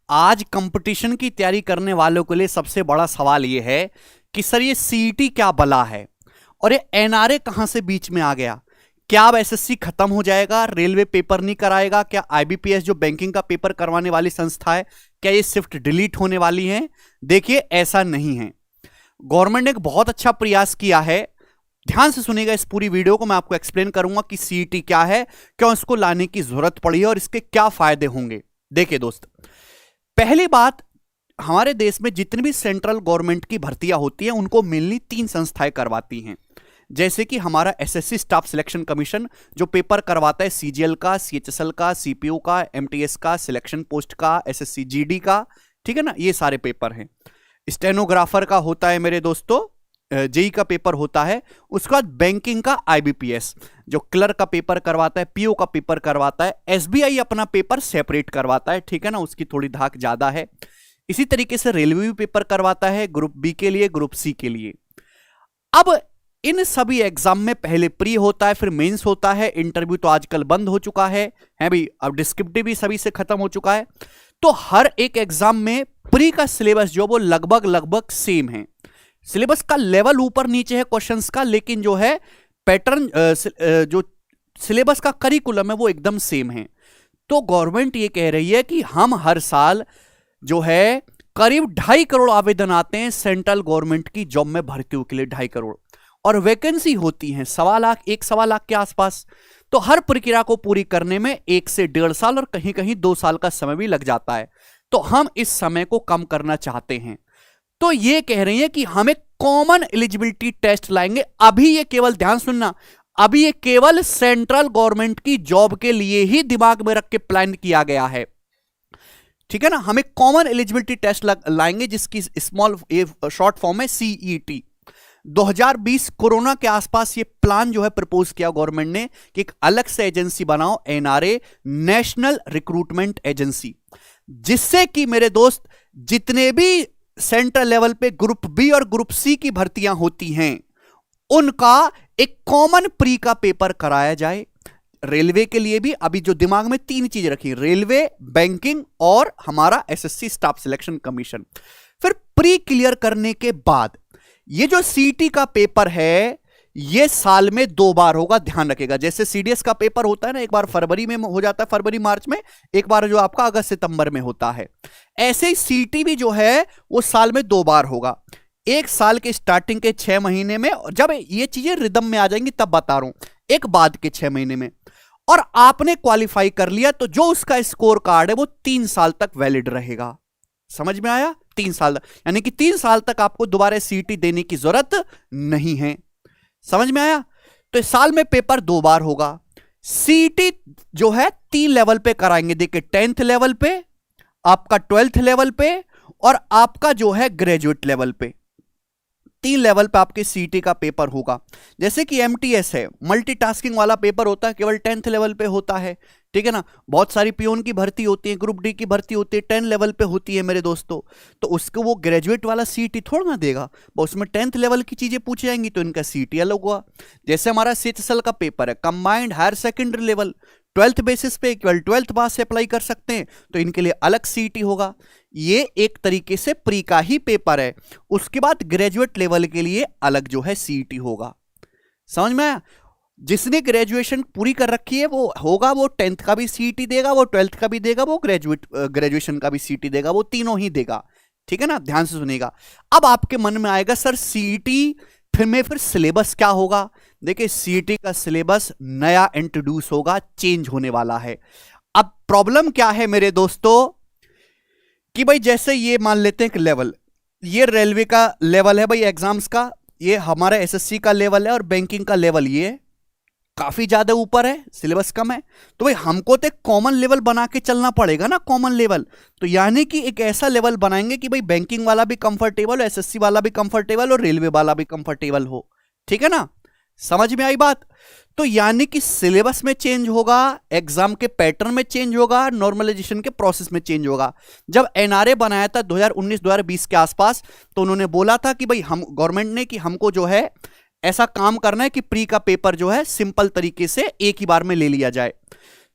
आज कंपटीशन की तैयारी करने वालों के लिए सबसे बड़ा सवाल यह है कि सर ये सीईटी क्या बला है और ये एनआरए कहां से बीच में आ गया। क्या अब एसएससी खत्म हो जाएगा, रेलवे पेपर नहीं कराएगा, क्या आईबीपीएस जो बैंकिंग का पेपर करवाने वाली संस्था है क्या ये शिफ्ट डिलीट होने वाली है? देखिए ऐसा नहीं है। गवर्नमेंट ने एक बहुत अच्छा प्रयास किया है। ध्यान से सुनिएगा इस पूरी वीडियो को, मैं आपको एक्सप्लेन करूंगा कि सीईटी क्या है, क्यों इसको लाने की जरूरत पड़ी है और इसके क्या फायदे होंगे। देखिए दोस्त, पहली बात, हमारे देश में जितनी भी सेंट्रल गवर्नमेंट की भर्तियां होती हैं उनको मेनली 3 संस्थाएं करवाती हैं। जैसे कि हमारा एसएससी स्टाफ सिलेक्शन कमीशन जो पेपर करवाता है सीजीएल का, सीएचएसएल का, सीपीओ का, एमटीएस का, सिलेक्शन पोस्ट का, एसएससी जीडी का, ठीक है ना, ये सारे पेपर हैं। स्टेनोग्राफर का होता है मेरे दोस्तों, जेई का पेपर होता है। उसके बाद बैंकिंग का आईबीपीएस जो क्लर्क का पेपर करवाता है, पीओ का पेपर करवाता है। एसबीआई अपना पेपर सेपरेट करवाता है, ठीक है ना, उसकी थोड़ी धाक ज्यादा है। इसी तरीके से रेलवे भी पेपर करवाता है, ग्रुप बी के लिए, ग्रुप सी के लिए। अब इन सभी एग्जाम में पहले प्री होता है, फिर मेंस होता है। इंटरव्यू तो आजकल बंद हो चुका है भाई, अब डिस्क्रिप्टिव भी सभी से खत्म हो चुका है। तो हर एक एग्जाम में प्री का सिलेबस जो वो लगभग सेम है। सिलेबस का लेवल ऊपर नीचे है क्वेश्चंस का, लेकिन जो है पैटर्न, जो सिलेबस का करिकुलम है वो एकदम सेम है। तो गवर्नमेंट ये कह रही है कि हम हर साल जो है करीब 2.5 करोड़ आवेदन आते हैं सेंट्रल गवर्नमेंट की जॉब में भर्तियों के लिए, 2.5 करोड़, और वैकेंसी होती है 1.25 लाख, 1.25 लाख के आसपास। तो हर प्रक्रिया को पूरी करने में 1 से 1.5 साल और कहीं कहीं 2 साल का समय भी लग जाता है। तो हम इस समय को कम करना चाहते हैं। तो ये कह रही है कि हम एक कॉमन एलिजिबिलिटी टेस्ट लाएंगे। अभी ये केवल, ध्यान सुनना, अभी ये केवल सेंट्रल गवर्नमेंट की जॉब के लिए ही दिमाग में रख के प्लान किया गया है, ठीक है ना। हम एक कॉमन एलिजिबिलिटी टेस्ट लाएंगे जिसकी स्मॉल शॉर्ट फॉर्म है सीईटी। 2020 कोरोना के आसपास ये प्लान जो है प्रपोज किया गवर्नमेंट ने कि एक अलग से एजेंसी बनाओ, एनआरए, नेशनल रिक्रूटमेंट एजेंसी, जिससे कि मेरे दोस्त जितने भी सेंट्रल लेवल पे ग्रुप बी और ग्रुप सी की भर्तियां होती हैं उनका एक कॉमन प्री का पेपर कराया जाए। रेलवे के लिए भी अभी जो दिमाग में 3 चीज रखी, रेलवे, बैंकिंग और हमारा एसएससी स्टाफ सिलेक्शन कमीशन। फिर प्री क्लियर करने के बाद ये जो सीटी का पेपर है ये साल में 2 बार होगा, ध्यान रखेगा। जैसे सीडीएस का पेपर होता है ना, एक बार फरवरी में हो जाता है, फरवरी मार्च में, एक बार जो आपका अगस्त सितंबर में होता है, ऐसे ही सीटी भी जो है वो साल में 2 बार होगा। एक साल के स्टार्टिंग के 6 महीने में, जब ये चीजें रिदम में आ जाएंगी तब बता रहा हूं, एक बाद के 6 महीने में। और आपने क्वालिफाई कर लिया तो जो उसका स्कोर कार्ड है वो 3 साल तक वैलिड रहेगा। समझ में आया? 3 साल, यानी कि 3 साल तक आपको दोबारा सीटी देने की जरूरत नहीं है। समझ में आया? तो इस साल में पेपर 2 बार होगा। सीटी जो है 3 लेवल पे कराएंगे। देखिए, 10th लेवल पे, आपका 12th लेवल पे और आपका जो है ग्रेजुएट लेवल पे। 3 लेवल पे आपके सीटी का पेपर होगा। जैसे कि एमटीएस है, मल्टीटास्किंग वाला पेपर होता है, केवल 10th लेवल पे होता है, ठीक है ना। बहुत सारी पियोन की भर्ती होती है, ग्रुप डी की भर्ती होती है, 10 लेवल पे होती है मेरे दोस्तों। तो उसको वो ग्रेजुएट वाला सीटी थोड़ा ना देगा, उसमें 10th लेवल की चीजें पूछी जाएंगी तो इनका सीटी अलग हुआ। जैसे हमारा सीएचएसएल का पेपर है, combined higher secondary level, 12th basis पे केवल 12th पास से अप्लाई कर सकते हैं, तो इनके लिए अलग सीटी होगा। ये एक तरीके से प्री का ही पेपर है। उसके बाद ग्रेजुएट लेवल के लिए अलग जो है सीटी होगा। समझ में आया? जिसने ग्रेजुएशन पूरी कर रखी है वो होगा, वो 10th का भी सीटी देगा, वो 12th का भी देगा, वो ग्रेजुएशन का भी सीटी देगा, वो तीनों ही देगा, ठीक है ना। ध्यान से सुनिएगा। अब आपके मन में आएगा सर सीटी फिर सिलेबस क्या होगा? देखिए, सीटी का सिलेबस नया इंट्रोड्यूस होगा, चेंज होने वाला है। अब प्रॉब्लम क्या है मेरे दोस्तों कि भाई जैसे ये मान लेते हैं कि लेवल, ये रेलवे का लेवल है भाई एग्जाम्स का, ये हमारा एसएससी का लेवल है और बैंकिंग का लेवल ये काफी ज्यादा ऊपर है, सिलेबस कम है। तो भाई हमको तो एक कॉमन लेवल बना के चलना पड़ेगा ना, कॉमन लेवल। तो यानी कि एक ऐसा लेवल बनाएंगे कि भाई बैंकिंग वाला भी कंफर्टेबल हो, एसएससी वाला भी कंफर्टेबल और रेलवे वाला भी कंफर्टेबल हो, ठीक है ना। समझ में आई बात? तो यानी कि सिलेबस में चेंज होगा, एग्जाम के पैटर्न में चेंज होगा, नॉर्मलाइजेशन के प्रोसेस में चेंज होगा। जब एनआरए बनाया था 2019-2020 के आसपास, तो उन्होंने बोला था कि भाई हम, गवर्नमेंट ने, कि हमको जो है ऐसा काम करना है कि प्री का पेपर जो है सिंपल तरीके से एक ही बार में ले लिया जाए।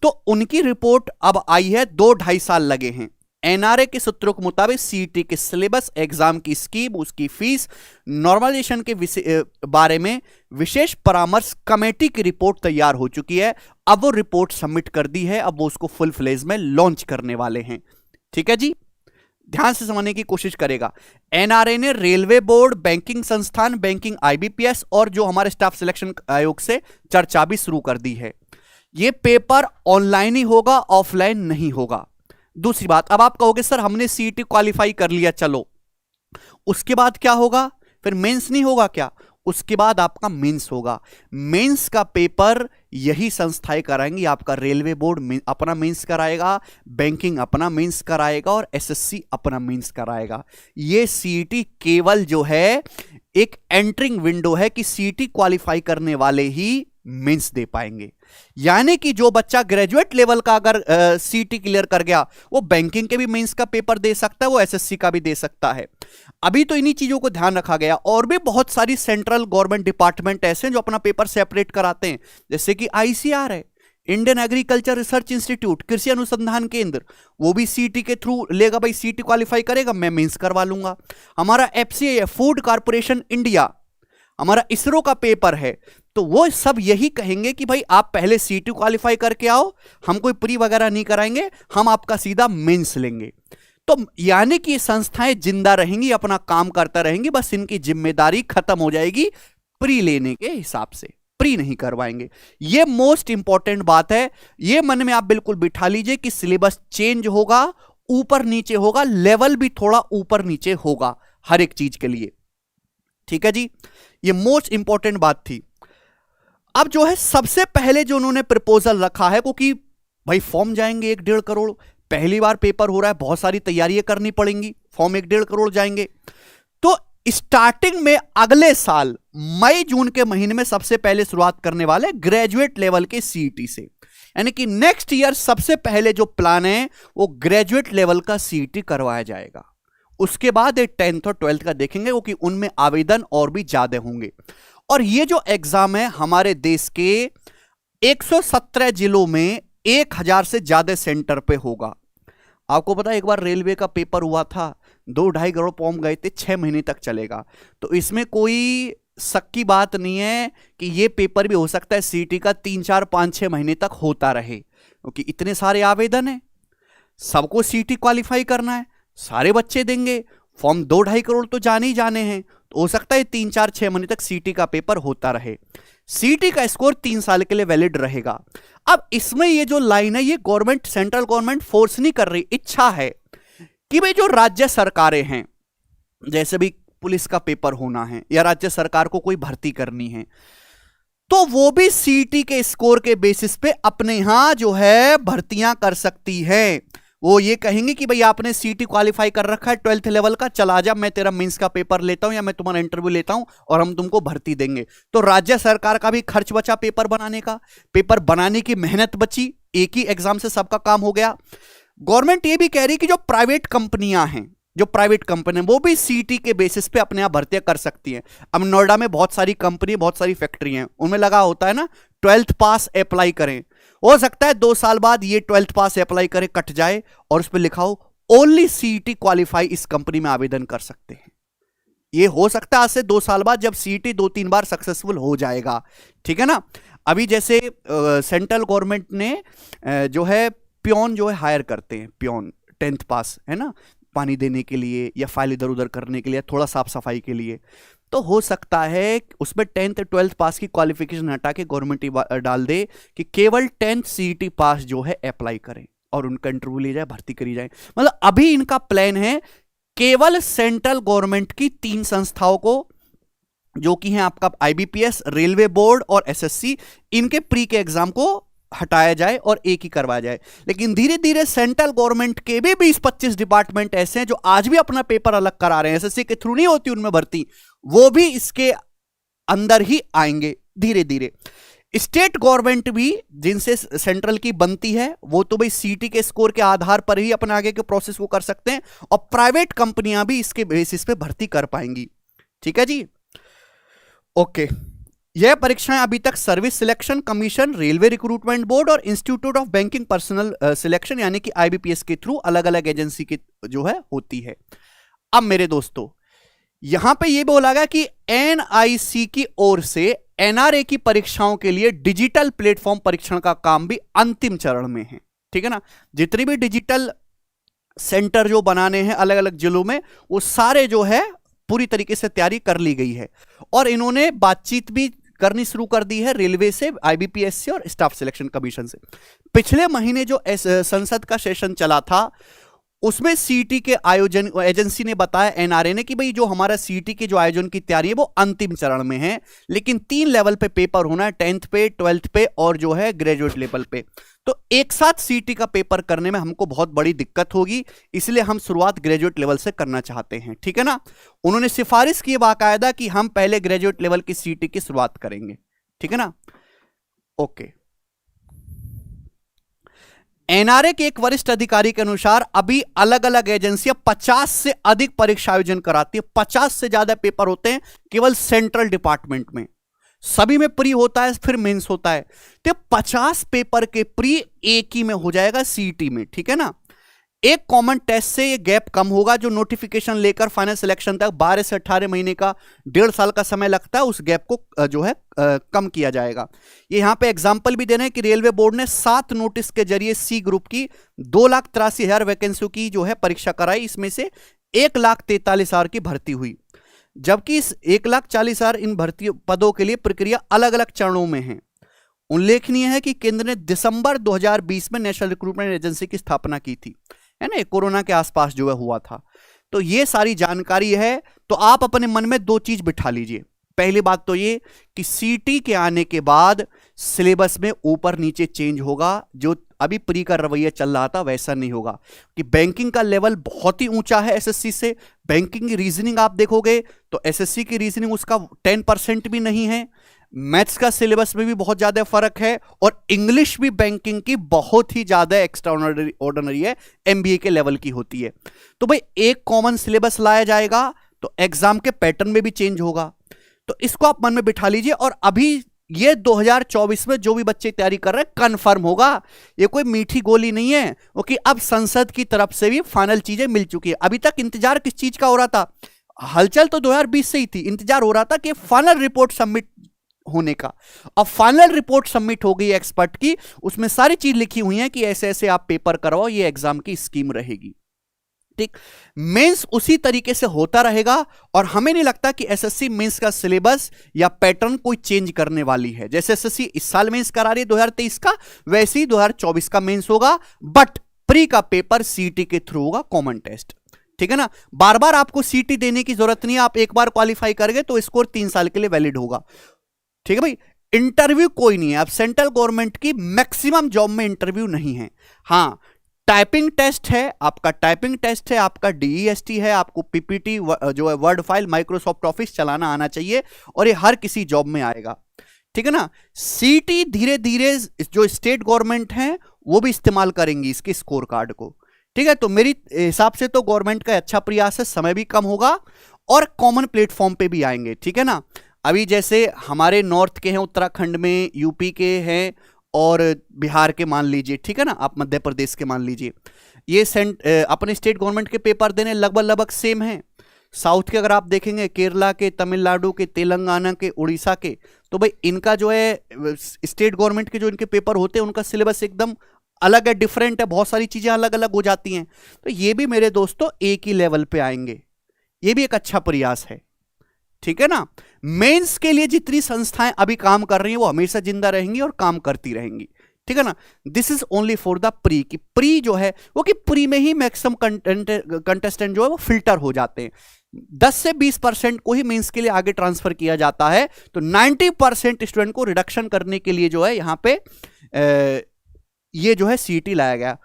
तो उनकी रिपोर्ट अब आई है, 2-2.5 साल लगे हैं। एनआरए के सूत्रों के मुताबिक सीईटी के सिलेबस, एग्जाम की स्कीम, उसकी फीस, नॉर्मलाइजेशन के बारे में विशेष परामर्श कमेटी की रिपोर्ट तैयार हो चुकी है। अब वो रिपोर्ट सबमिट कर दी है, अब वो उसको फुल फ्लेज में लॉन्च करने वाले हैं। ठीक है जी, ध्यान से समझने की कोशिश करेगा। एनआरए ने रेलवे बोर्ड, बैंकिंग संस्थान, बैंकिंग आईबीपीएस और जो हमारे स्टाफ सिलेक्शन आयोग से चर्चा भी शुरू कर दी है। यह पेपर ऑनलाइन ही होगा, ऑफलाइन नहीं होगा। दूसरी बात, अब आप कहोगे सर हमने सीईटी क्वालिफाई कर लिया, चलो उसके बाद क्या होगा? फिर मेंस नहीं होगा क्या? उसके बाद आपका मेंस होगा। मेंस का पेपर यही संस्थाएं कराएंगी। आपका रेलवे बोर्ड अपना मेंस कराएगा, बैंकिंग अपना मेंस कराएगा और एसएससी अपना मेंस कराएगा। ये सीईटी केवल जो है एक एंट्रिंग विंडो है कि सीईटी क्वालिफाई करने वाले ही मेंस दे पाएंगे। यानी कि जो बच्चा ग्रेजुएट लेवल का अगर सीईटी क्लियर कर गया, वो बैंकिंग के भी मेंस का पेपर दे सकता है, वो एसएससी का भी दे सकता है। अभी तो इन्हीं चीजों को ध्यान रखा गया। और भी बहुत सारी सेंट्रल गवर्नमेंट डिपार्टमेंट ऐसे हैं जो अपना पेपर सेपरेट कराते हैं, जैसे कि आईसीआर है, इंडियन एग्रीकल्चर रिसर्च इंस्टीट्यूट, कृषि अनुसंधान केंद्र, वो भी सीईटी के थ्रू लेगा। भाई सीईटी क्वालिफाई करेगा, मैं मेंस करवा लूंगा। हमारा एफसीआई है, फूड कॉर्पोरेशन इंडिया, हमारा इसरो का पेपर है, तो वो सब यही कहेंगे कि भाई आप पहले सीईटी क्वालिफाई करके आओ, हम कोई प्री वगैरह नहीं कराएंगे, हम आपका सीधा मेंस लेंगे। तो यानी कि संस्थाएं जिंदा रहेंगी, अपना काम करता रहेंगी, बस इनकी जिम्मेदारी खत्म हो जाएगी प्री लेने के हिसाब से, प्री नहीं करवाएंगे। ये मोस्ट इंपॉर्टेंट बात है, ये मन में आप बिल्कुल बिठा लीजिए कि सिलेबस चेंज होगा, ऊपर नीचे होगा, लेवल भी थोड़ा ऊपर नीचे होगा हर एक चीज के लिए। ठीक है जी, ये मोस्ट इंपॉर्टेंट बात थी। अब जो है सबसे पहले जो उन्होंने प्रपोजल रखा है, क्योंकि भाई फॉर्म जाएंगे 1-1.5 करोड़, पहली बार पेपर हो रहा है, बहुत सारी तैयारियां करनी पड़ेंगी, फॉर्म 1-1.5 करोड़ जाएंगे। तो स्टार्टिंग में अगले साल मई जून के महीने में सबसे पहले शुरुआत करने वाले ग्रेजुएट लेवल के सीईटी से, यानी कि नेक्स्ट ईयर सबसे पहले जो प्लान है वो ग्रेजुएट लेवल का सीईटी करवाया जाएगा। उसके बाद 10th और 12th का देखेंगे, क्योंकि उनमें आवेदन और भी ज्यादा होंगे। और ये जो एग्जाम है हमारे देश के 117 जिलों में 1000 से ज्यादा सेंटर पे होगा। आपको पता है एक बार रेलवे का पेपर हुआ था, 2-2.5 करोड़ फॉर्म गए थे, 6 महीने तक चलेगा। तो इसमें कोई शक की बात नहीं है कि ये पेपर भी हो सकता है सीईटी का 3-4-5-6 महीने तक होता रहे, क्योंकि इतने सारे आवेदन है, सबको सीईटी क्वालिफाई करना है, सारे बच्चे देंगे फॉर्म, 2-2.5 करोड़ तो जाने ही जाने हैं। तो हो सकता है 3-4-6 महीने तक सीईटी का पेपर होता रहे। सीईटी का स्कोर 3 साल के लिए वैलिड रहेगा। अब इसमें ये जो लाइन है, ये गवर्नमेंट, सेंट्रल गवर्नमेंट फोर्स नहीं कर रही, इच्छा है कि भाई जो राज्य सरकारें हैं, जैसे भी पुलिस का पेपर होना है या राज्य सरकार को कोई भर्ती करनी है, तो वो भी सीईटी के स्कोर के बेसिस पे अपने यहां जो है भर्तियां कर सकती है। वो ये कहेंगे कि भाई आपने सीईटी क्वालिफाई कर रखा है 12th लेवल का, चला जा, मैं तेरा मेंस का पेपर लेता हूं या मैं तुम्हारा इंटरव्यू लेता हूं और हम तुमको भर्ती देंगे। तो राज्य सरकार का भी खर्च बचा पेपर बनाने का, पेपर बनाने की मेहनत बची, एक ही एग्जाम से सबका काम हो गया। गवर्नमेंट ये भी कह रही कि जो प्राइवेट कंपनियां हैं, जो प्राइवेट कंपनी वो भी सीईटी के बेसिस पे अपने आप भर्तियां कर सकती हैं। अब नोएडा में बहुत सारी कंपनी, बहुत सारी फैक्ट्री हैं, उनमें लगा होता है ना 12th पास अप्लाई करें। हो सकता है 2 साल बाद ये 12th पास अप्लाई करें कट जाए और उस पर लिखा हो ओनली सीईटी क्वालिफाई इस कंपनी में आवेदन कर सकते हैं। ये हो सकता है आज से 2 साल बाद, जब सीईटी 2-3 बार सक्सेसफुल हो जाएगा। ठीक है ना। अभी जैसे सेंट्रल गवर्नमेंट ने जो है पियोन जो है हायर करते हैं, पियोन 10th पास है ना, पानी देने के लिए या फाइल इधर उधर करने के लिए, थोड़ा साफ सफाई के लिए। तो हो सकता है उसमें 10th 12th पास की क्वालिफिकेशन हटा के गवर्नमेंट डाल दे कि केवल 10th सीईटी पास जो है अप्लाई करें और उनका इंटरव्यू ले जाए, भर्ती करी जाए। मतलब अभी इनका प्लान है केवल सेंट्रल गवर्नमेंट की 3 संस्थाओं को, जो कि हैं आपका आईबीपीएस, रेलवे बोर्ड और एसएससी, इनके प्री के एग्जाम को हटाया जाए और एक ही करवाया जाए। लेकिन धीरे धीरे सेंट्रल गवर्नमेंट के भी 20-25 डिपार्टमेंट ऐसे हैं जो आज भी अपना पेपर अलग करा रहे हैं, एसएससी के थ्रू नहीं होती उनमें भर्ती, वो भी इसके अंदर ही आएंगे धीरे धीरे। स्टेट गवर्नमेंट भी जिनसे सेंट्रल की बनती है, वो तो भाई सीईटी के स्कोर के आधार पर ही अपने आगे के प्रोसेस को कर सकते हैं, और प्राइवेट कंपनियां भी इसके बेसिस पे भर्ती कर पाएंगी। ठीक है जी, ओके। यह परीक्षाएं अभी तक service selection commission, railway recruitment board और institute of banking personnel selection यानी कि आईबीपीएस के थ्रू अलग अलग एजेंसी की जो है होती है। अब मेरे दोस्तों यहां पे ये बोला गया कि एनआईसी की ओर से एनआरए की परीक्षाओं के लिए डिजिटल प्लेटफॉर्म परीक्षण का काम भी अंतिम चरण में है। ठीक है ना, जितनी भी डिजिटल सेंटर जो बनाने हैं अलग अलग जिलों में, वो सारे जो है पूरी तरीके से तैयारी कर ली गई है और इन्होंने बातचीत भी करनी शुरू कर दी है रेलवे से, आईबीपीएस से और स्टाफ सिलेक्शन कमीशन से। पिछले महीने जो संसद का सेशन चला था उसमें सीईटी के आयोजन एजेंसी ने बताया, एनआरए ने, कि भाई जो हमारा सीईटी के जो आयोजन की तैयारी है वो अंतिम चरण में है, लेकिन 3 लेवल पे पेपर होना है, 10th पे, 12th पे और जो है ग्रेजुएट लेवल पे। तो एक साथ सीईटी का पेपर करने में हमको बहुत बड़ी दिक्कत होगी, इसलिए हम शुरुआत ग्रेजुएट लेवल से करना चाहते हैं। ठीक है ना, उन्होंने सिफारिश की बाकायदा कि हम पहले ग्रेजुएट लेवल की सीईटी की शुरुआत करेंगे। ठीक है ना, ओके। एनआरए के एक वरिष्ठ अधिकारी के अनुसार अभी अलग अलग एजेंसियां 50 से अधिक परीक्षा आयोजन कराती है। 50 से ज्यादा पेपर होते हैं केवल सेंट्रल डिपार्टमेंट में, सभी में प्री होता है फिर मेंस होता है। तो 50 पेपर के प्री एक ही में हो जाएगा सीईटी में। ठीक है ना, एक कॉमन टेस्ट से ये गैप कम होगा, जो नोटिफिकेशन लेकर फाइनल सिलेक्शन तक 12 से 18 महीने का 1.5 साल का समय लगता है, उस गैप को जो है कम किया जाएगा। ये यहां पे एग्जांपल भी दे रहे हैं कि रेलवे बोर्ड ने 7 नोटिस के जरिए सी ग्रुप की 2,83,000 वैकेंसियों की जो है परीक्षा कराई, इसमें से 1,43,000 की भर्ती हुई, जबकि इस 1,40,000 इन भर्ती पदों के लिए प्रक्रिया अलग अलग चरणों में है। उल्लेखनीय है कि केंद्र ने दिसंबर 2020 में नेशनल रिक्रूटमेंट एजेंसी की स्थापना की थी, है ना, कोरोना के आसपास जो है हुआ था। तो ये सारी जानकारी है, तो आप अपने मन में 2 चीज बिठा लीजिए। पहली बात तो ये कि सीटी के आने के बाद सिलेबस में ऊपर नीचे चेंज होगा, जो अभी प्री का रवैया चल रहा था वैसा नहीं होगा, कि बैंकिंग का लेवल बहुत ही ऊंचा है एसएससी से। बैंकिंग की रीजनिंग आप देखोगे तो एसएससी की रीजनिंग उसका 10% भी नहीं है, मैथ्स का सिलेबस में भी बहुत ज्यादा फर्क है, और इंग्लिश भी बैंकिंग की बहुत ही ज्यादा एक्स्ट्रा ऑर्डिनरी है, एमबीए के लेवल की होती है। तो भाई एक कॉमन सिलेबस लाया जाएगा तो एग्जाम के पैटर्न में भी चेंज होगा, तो इसको आप मन में बिठा लीजिए। और अभी ये 2024 में जो भी बच्चे तैयारी कर रहे हैं कंफर्म होगा, ये कोई मीठी गोली नहीं है, क्योंकि अब संसद की तरफ से भी फाइनल चीजें मिल चुकी है। अभी तक इंतजार किस चीज का हो रहा था? हलचल तो 2020 से ही थी, इंतजार हो रहा था कि फाइनल रिपोर्ट सबमिट होने का। अब फाइनल रिपोर्ट सबमिट हो गई एक्सपर्ट की, उसमें सारी चीज लिखी हुई है कि ऐसे ऐसे आप पेपर करवाओ, ये एग्जाम की स्कीम रहेगी। ठीक, मेंस उसी तरीके से होता रहेगा, और हमें नहीं लगता कि एसएससी मेंस का सिलेबस या पैटर्न कोई चेंज करने वाली है। जैसे एसएससी इस साल मेंस करा रही है 2023 का, वैसे ही 2024 का मेंस होगा, बट प्री का पेपर सीटी के थ्रू होगा, कॉमन टेस्ट। ठीक है ना, बार बार आपको सीटी देने की जरूरत नहीं है, आप एक बार क्वालिफाई कर गए तो स्कोर 3 साल के लिए वैलिड होगा। ठीक है भाई, इंटरव्यू कोई नहीं है। अब सेंट्रल गवर्नमेंट की मैक्सिमम जॉब में इंटरव्यू नहीं है। हाँ, टाइपिंग टेस्ट है, आपका टाइपिंग टेस्ट है, आपका डीईएसटी है, आपको पीपीटी जो है वर्ड फाइल माइक्रोसॉफ्ट ऑफिस चलाना आना चाहिए, और ये हर किसी जॉब में आएगा। ठीक है ना, सीटी धीरे धीरे जो स्टेट गवर्नमेंट है वो भी इस्तेमाल करेंगी इसके स्कोर कार्ड को। ठीक है, तो मेरी हिसाब से तो गवर्नमेंट का अच्छा प्रयास है, समय भी कम होगा और कॉमन प्लेटफॉर्म पे भी आएंगे। ठीक है ना, अभी जैसे हमारे नॉर्थ के हैं, उत्तराखंड में, यूपी के हैं और बिहार के मान लीजिए, ठीक है ना, आप मध्य प्रदेश के मान लीजिए, ये अपने स्टेट गवर्नमेंट के पेपर देने लगभग सेम हैं। साउथ के अगर आप देखेंगे, केरला के, तमिलनाडु के, तेलंगाना के, उड़ीसा के, तो भाई इनका जो है स्टेट गवर्नमेंट के जो इनके पेपर होते हैं उनका सिलेबस एकदम अलग है, डिफरेंट है, बहुत सारी चीजें अलग अलग हो जाती हैं। तो ये भी मेरे दोस्तों एक ही लेवल पे आएंगे, ये भी एक अच्छा प्रयास है। ठीक है ना, मेंस के लिए जितनी संस्थाएं अभी काम कर रही हैं वो हमेशा जिंदा रहेंगी और काम करती रहेंगी। ठीक है ना, this is only for the pre, कि प्री जो है वो कि प्री में ही मैक्सिमम कंटेस्टेंट जो है वो फिल्टर हो जाते हैं। 10 से 20% को ही मेंस के लिए आगे ट्रांसफर किया जाता है, तो 90% स्टूडेंट को रिडक्शन करने के लिए जो है यहाँ पे ये जो है सीटी लाया गया।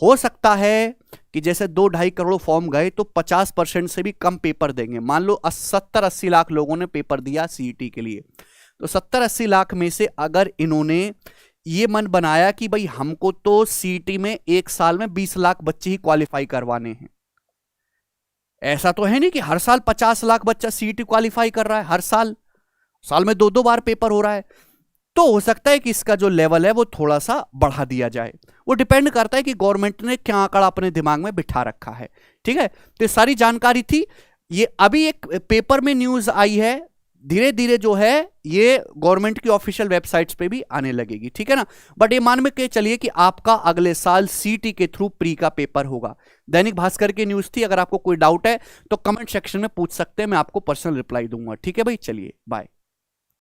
हो सकता है कि जैसे 2-2.5 करोड़ फॉर्म गए तो 50% से भी कम पेपर देंगे। मान लो 70-80 लाख लोगों ने पेपर दिया सीईटी के लिए, तो 70-80 लाख में से अगर इन्होंने ये मन बनाया कि भाई हमको तो सीईटी में एक साल में 20 लाख बच्चे ही क्वालिफाई करवाने हैं, ऐसा तो है नहीं कि हर साल 50 लाख बच्चा सीईटी क्वालिफाई कर रहा है हर साल, साल में 2-2 बार पेपर हो रहा है, तो हो सकता है कि इसका जो लेवल है वो थोड़ा सा बढ़ा दिया जाए। वो डिपेंड करता है कि गवर्नमेंट ने क्या आंकड़ा अपने दिमाग में बिठा रखा है। ठीक है, तो ये सारी जानकारी थी। ये अभी एक पेपर में न्यूज आई है, धीरे धीरे जो है ये गवर्नमेंट की ऑफिशियल वेबसाइट्स पे भी आने लगेगी। ठीक है ना, बट ये मान में के चलिए कि आपका अगले साल सीटी के थ्रू प्री का पेपर होगा। दैनिक भास्कर की न्यूज थी। अगर आपको कोई डाउट है तो कमेंट सेक्शन में पूछ सकते हैं, मैं आपको पर्सनल रिप्लाई दूंगा। ठीक है भाई, चलिए बाय।